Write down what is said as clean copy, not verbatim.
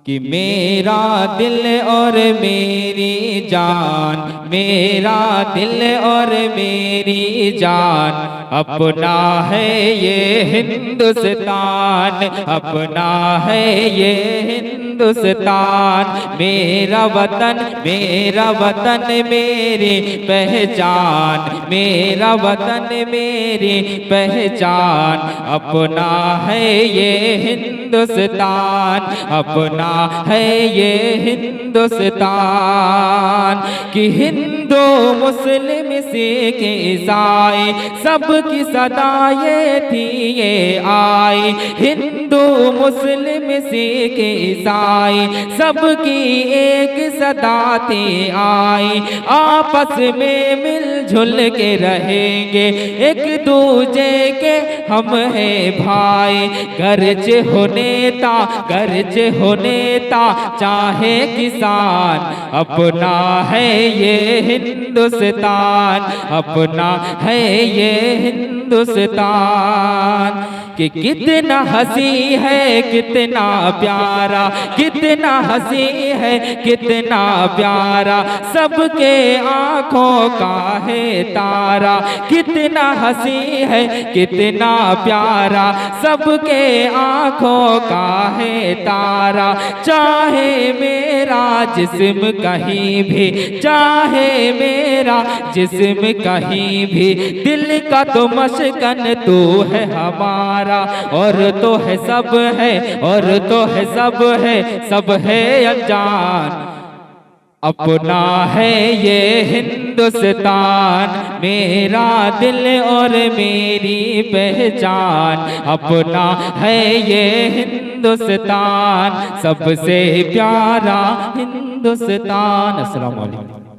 कि मेरा दिल और मेरी जान, मेरा दिल और मेरी जान अपना है ये हिंदुस्तान, अपना है ये हिंदुस्तान। मेरा वतन मेरी पहचान, मेरा वतन मेरी पहचान। अपना है ये हिंदुस्तान, अपना है ये हिंदुस्तान। कि हिंदू मुस्लिम सिख ईसाई सबकी सदा ये थी ये आई। हिंदू मुस्लिम सिख ईसाई सबकी एक सदा थी आई। आपस में मिलजुल के रहेंगे, एक दूजे के हम है भाई। गर्ज हो नेता, गर्ज हो नेता चाहे किसान, अपना है ये हिंदुस्तान, अपना है ये हिंदुस्तान। कि कितना हंसी है कितना प्यारा, कितना हंसी है कितना प्यारा, सबके आँखों का है तारा। कितना हंसी है कितना प्यारा, सबके आँखों का है तारा। चाहे मेरा जिस्म कहीं भी, चाहे मेरा जिस्म कहीं भी, दिल का तो मशकन तू है हमारा। और तो है सब है, और तो है सब है, सब है अनजान। अपना है ये हिंदुस्तान, मेरा दिल और मेरी पहचान। अपना है ये हिंदुस्तान, सबसे प्यारा हिंदुस्तान। अस्सलाम वालेकुम।